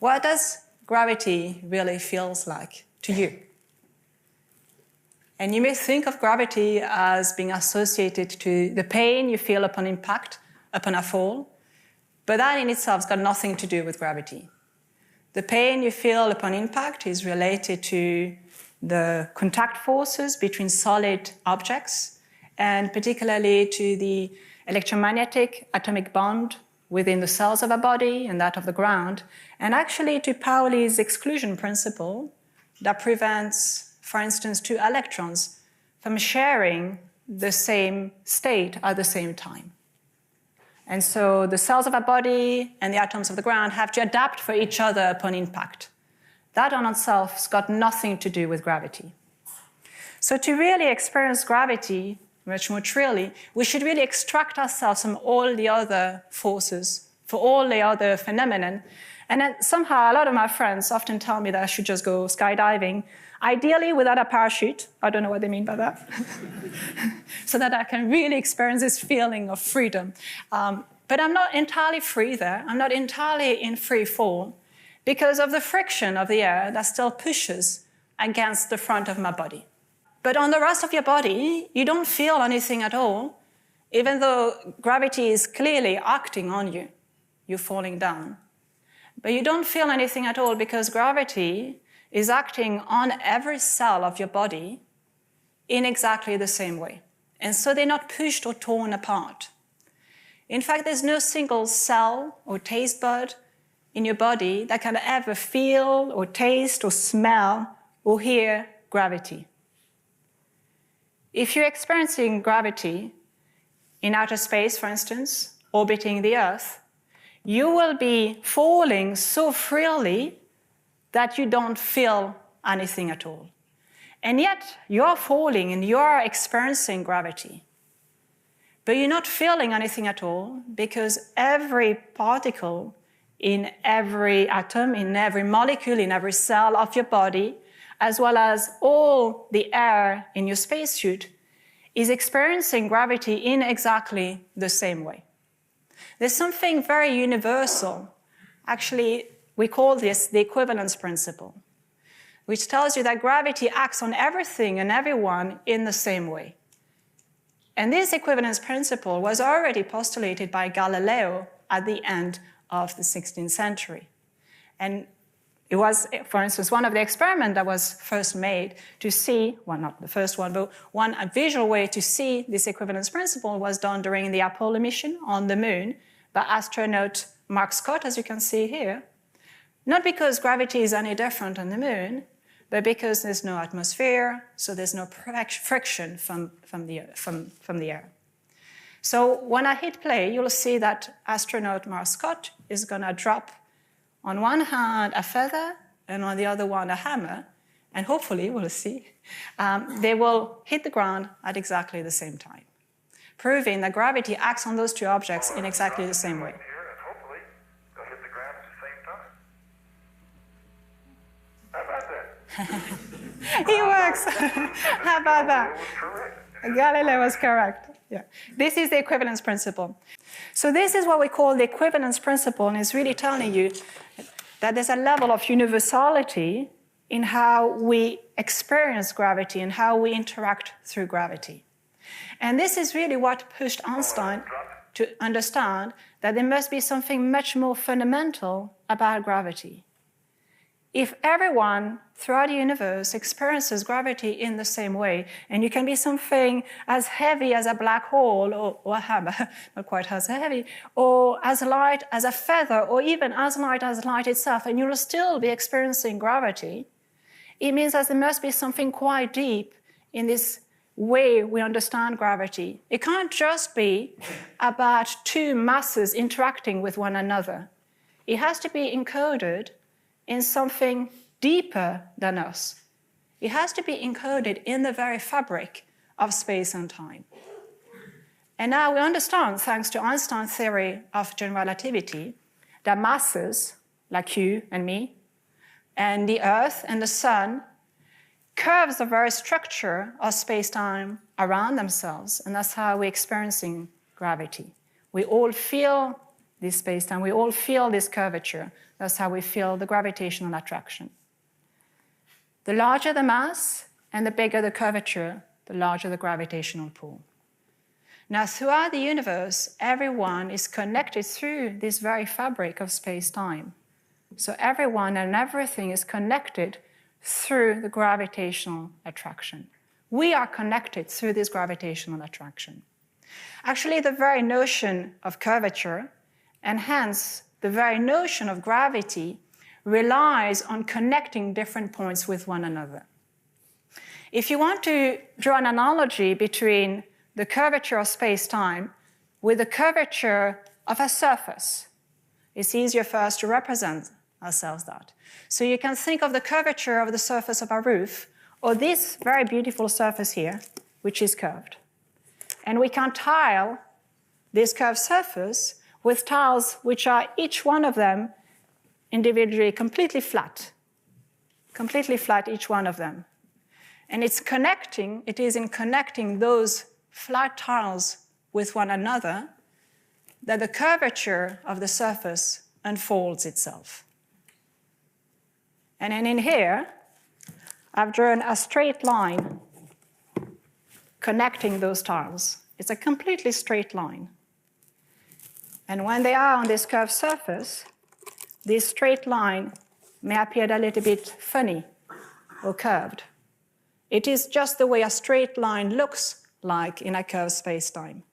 what does gravity really feels like to you? And you may think of gravity as being associated to the pain you feel upon impact, upon a fall, but that in itself has got nothing to do with gravity. The pain you feel upon impact is related to the contact forces between solid objects, and particularly to the electromagnetic atomic bond within the cells of a body and that of the ground, and actually to Pauli's exclusion principle that prevents, for instance, two electrons from sharing the same state at the same time. And so the cells of a body and the atoms of the ground have to adapt for each other upon impact. That on itself has got nothing to do with gravity. So to really experience gravity much more truly, we should really extract ourselves from all the other forces, for all the other phenomena. And then somehow a lot of my friends often tell me that I should just go skydiving, ideally without a parachute. I don't know what they mean by that. So that I can really experience this feeling of freedom. But I'm not entirely free there. I'm not entirely in free fall because of the friction of the air that still pushes against the front of my body. But on the rest of your body, you don't feel anything at all, even though gravity is clearly acting on you. You're falling down. But you don't feel anything at all because gravity is acting on every cell of your body in exactly the same way. And so they're not pushed or torn apart. In fact, there's no single cell or taste bud in your body that can ever feel or taste or smell or hear gravity. If you're experiencing gravity in outer space, for instance, orbiting the Earth, you will be falling so freely that you don't feel anything at all. And yet, you're falling and you're experiencing gravity. But you're not feeling anything at all because every particle in every atom, in every molecule, in every cell of your body, as well as all the air in your spacesuit, is experiencing gravity in exactly the same way. There's something very universal. Actually, we call this the equivalence principle, which tells you that gravity acts on everything and everyone in the same way. And this equivalence principle was already postulated by Galileo at the end of the 16th century. And it was, for instance, one of the experiments that was first made to see, well, not the first one, but a visual way to see this equivalence principle was done during the Apollo mission on the moon by astronaut Mark Scott, as you can see here. Not because gravity is any different on the moon, but because there's no atmosphere, so there's no friction from the air. So when I hit play, you'll see that astronaut Mark Scott is going to drop on one hand a feather and on the other one a hammer, and hopefully, we'll see, they will hit the ground at exactly the same time, proving that gravity acts on those two objects in exactly the same way. Hopefully, they'll hit the ground at the same time. How about that? He works. How about that? Galileo was correct. Yeah. This is the equivalence principle. So this is what we call the equivalence principle, and it's really telling you that there's a level of universality in how we experience gravity and how we interact through gravity. And this is really what pushed Einstein to understand that there must be something much more fundamental about gravity. If everyone throughout the universe experiences gravity in the same way, and you can be something as heavy as a black hole or a hammer, not quite as heavy, or as light as a feather, or even as light as light itself, and you'll still be experiencing gravity, it means that there must be something quite deep in this way we understand gravity. It can't just be about two masses interacting with one another. It has to be encoded in something deeper than us. It has to be encoded in the very fabric of space and time. And now we understand, thanks to Einstein's theory of general relativity, that masses, like you and me, and the Earth and the Sun, curves the very structure of space-time around themselves, and that's how we're experiencing gravity. We all feel this space-time, we all feel this curvature. That's how we feel the gravitational attraction. The larger the mass and the bigger the curvature, the larger the gravitational pull. Now, throughout the universe, everyone is connected through this very fabric of space-time. So everyone and everything is connected through the gravitational attraction. We are connected through this gravitational attraction. Actually, the very notion of curvature, and hence the very notion of gravity, relies on connecting different points with one another. If you want to draw an analogy between the curvature of space-time with the curvature of a surface, it's easier for us to represent ourselves that. So you can think of the curvature of the surface of our roof, or this very beautiful surface here, which is curved. And we can tile this curved surface with tiles which are each one of them individually completely flat each one of them. And it is in connecting those flat tiles with one another that the curvature of the surface unfolds itself. And then in here, I've drawn a straight line connecting those tiles. It's a completely straight line. And when they are on this curved surface, this straight line may appear a little bit funny or curved. It is just the way a straight line looks like in a curved space-time,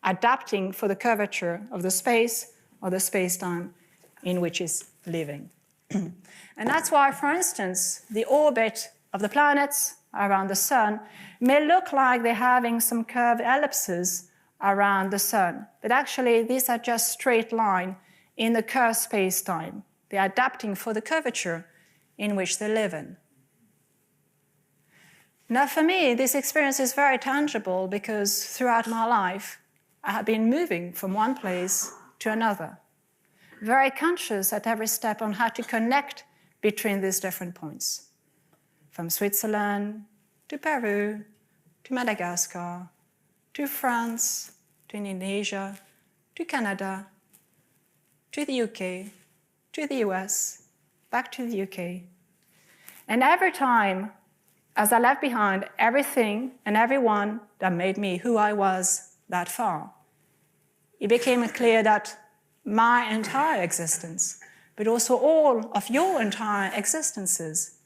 adapting for the curvature of the space or the space-time in which it's living. And that's why, for instance, the orbit of the planets around the sun may look like they're having some curved ellipses around the sun. But actually, these are just straight lines in the curved space-time. They're adapting for the curvature in which they live in. Now, for me, this experience is very tangible because throughout my life, I have been moving from one place to another, very conscious at every step on how to connect between these different points, from Switzerland to Peru to Madagascar to France to Indonesia to Canada to the UK to the US, back to the UK. And every time, as I left behind everything and everyone that made me who I was that far, it became clear that my entire existence, but also all of your entire existences,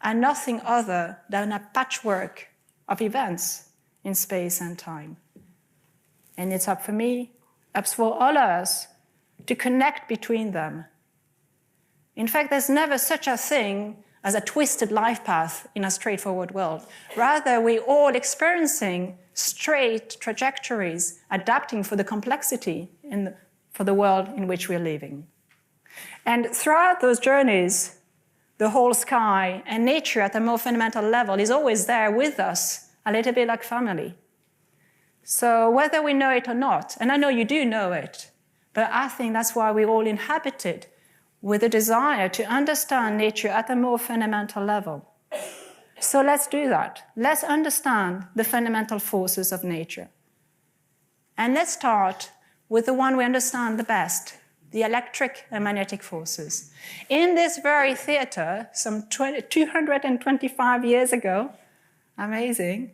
are nothing other than a patchwork of events in space and time. And it's up for me, up for all of us, to connect between them. In fact, there's never such a thing as a twisted life path in a straightforward world. Rather, we're all experiencing straight trajectories, adapting for the complexity for the world in which we're living. And throughout those journeys, the whole sky and nature at a more fundamental level is always there with us, a little bit like family. So whether we know it or not, and I know you do know it, but I think that's why we're all inhabited with a desire to understand nature at a more fundamental level. So let's do that. Let's understand the fundamental forces of nature. And let's start with the one we understand the best, the electric and magnetic forces. In this very theater, some 225 years ago, amazing,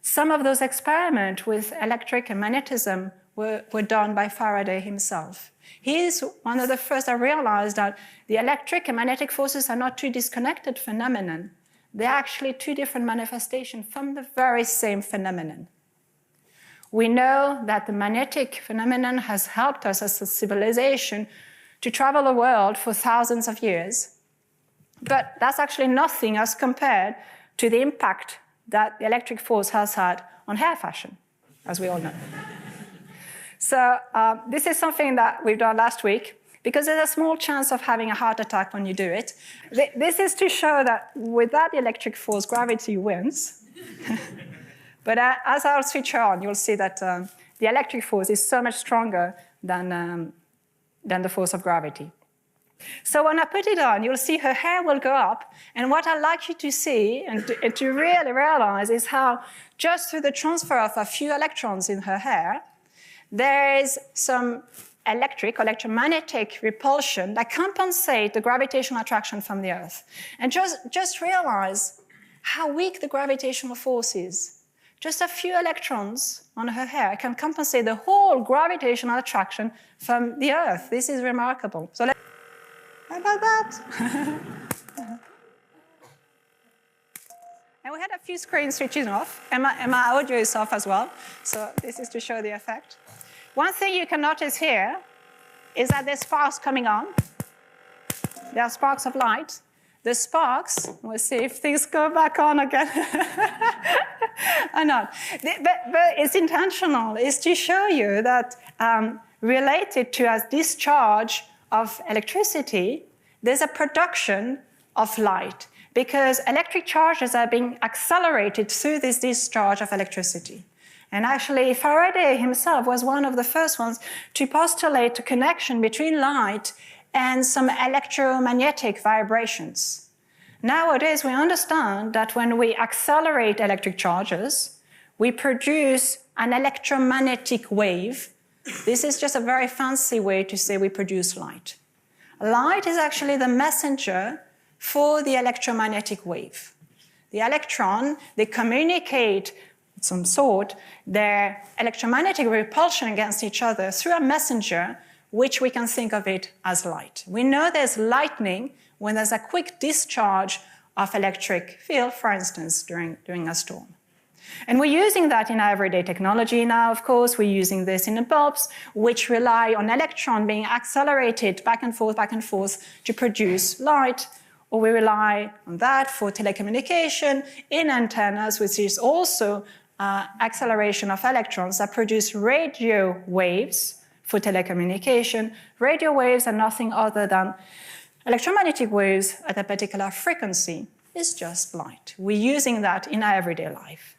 some of those experiments with electric and magnetism were done by Faraday himself. He's one of the first that realized that the electric and magnetic forces are not two disconnected phenomena. They're actually two different manifestations from the very same phenomenon. We know that the magnetic phenomenon has helped us as a civilization to travel the world for thousands of years. But that's actually nothing as compared to the impact that the electric force has had on hair fashion, as we all know. So this is something that we've done last week, because there's a small chance of having a heart attack when you do it. This is to show that without the electric force, gravity wins. But as I'll switch on, you'll see that the electric force is so much stronger than the force of gravity. So when I put it on, you'll see her hair will go up. And what I'd like you to see and to really realize is how just through the transfer of a few electrons in her hair, there is some electromagnetic repulsion that compensate the gravitational attraction from the Earth. And just realize how weak the gravitational force is. Just a few electrons on her hair can compensate the whole gravitational attraction from the Earth. This is remarkable. So how about that? And we had a few screens switching off, and my audio is off as well. So this is to show the effect. One thing you can notice here is that there's sparks coming on. There are sparks of light. The sparks, we'll see if things go back on again or not. But it's intentional. It's to show you that related to a discharge of electricity, there's a production of light because electric charges are being accelerated through this discharge of electricity. And actually, Faraday himself was one of the first ones to postulate a connection between light and some electromagnetic vibrations. Nowadays, we understand that when we accelerate electric charges, we produce an electromagnetic wave. This is just a very fancy way to say we produce light. Light is actually the messenger for the electromagnetic wave. The electron, they communicate some sort their electromagnetic repulsion against each other through a messenger, which we can think of it as light. We know there's lightning when there's a quick discharge of electric field, for instance, during a storm. And we're using that in our everyday technology now, of course. We're using this in the bulbs, which rely on electron being accelerated back and forth to produce light. Or we rely on that for telecommunication in antennas, which is also acceleration of electrons that produce radio waves for telecommunication. Radio waves are nothing other than electromagnetic waves at a particular frequency. It's just light. We're using that in our everyday life.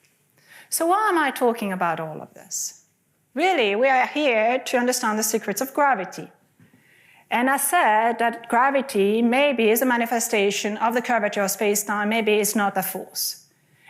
So why am I talking about all of this? Really, we are here to understand the secrets of gravity. And I said that gravity maybe is a manifestation of the curvature of space-time, maybe it's not a force.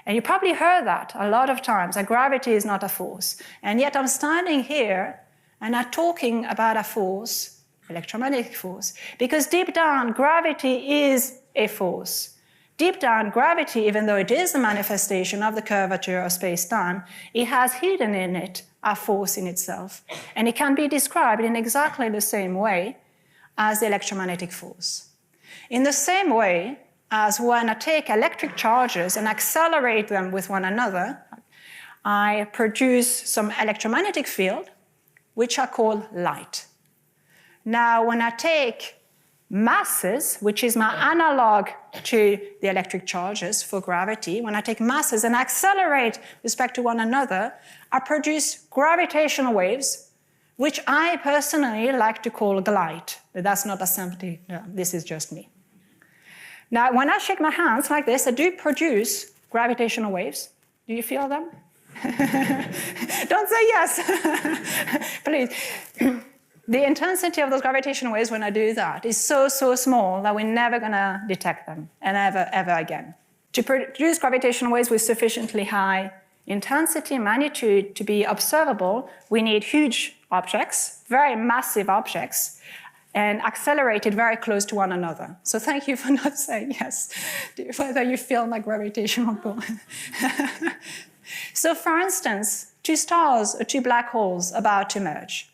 And you probably heard that a lot of times, that gravity is not a force. And yet I'm standing here and I'm talking about a force, electromagnetic force, because deep down, gravity is a force. Deep down, gravity, even though it is a manifestation of the curvature of space-time, it has hidden in it a force in itself. And it can be described in exactly the same way as the electromagnetic force. In the same way as when I take electric charges and accelerate them with one another, I produce some electromagnetic field, which I call light. Now, when I take masses, which is my analog to the electric charges for gravity, when I take masses and accelerate with respect to one another, I produce gravitational waves, which I personally like to call light. But that's not a simple, this is just me. Now, when I shake my hands like this, I do produce gravitational waves. Do you feel them? Don't say yes, please. The intensity of those gravitational waves when I do that is so small that we're never going to detect them, and ever again. To produce gravitational waves with sufficiently high intensity and magnitude to be observable, we need huge objects, very massive objects, and accelerated very close to one another. So thank you for not saying yes, whether you feel my gravitational pull. So for instance, two stars or two black holes about to merge.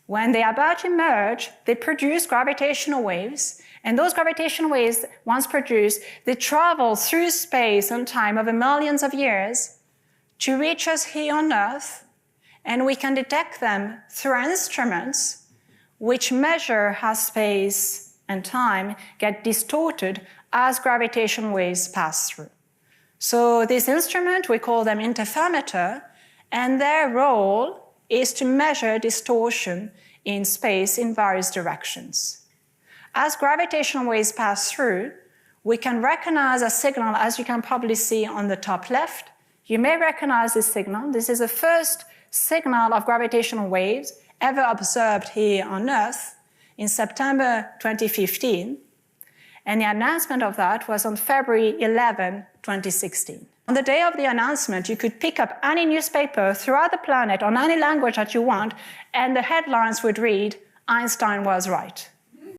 When they are about to merge, they produce gravitational waves, and those gravitational waves, once produced, they travel through space and time over millions of years to reach us here on Earth, and we can detect them through our instruments which measure how space and time get distorted as gravitational waves pass through. So this instrument, we call them interferometer, and their role is to measure distortion in space in various directions. As gravitational waves pass through, we can recognize a signal, as you can probably see on the top left. You may recognize this signal. This is the first signal of gravitational waves ever observed here on Earth in September 2015. And the announcement of that was on February 11, 2016. On the day of the announcement, you could pick up any newspaper throughout the planet on any language that you want, and the headlines would read, "Einstein was right."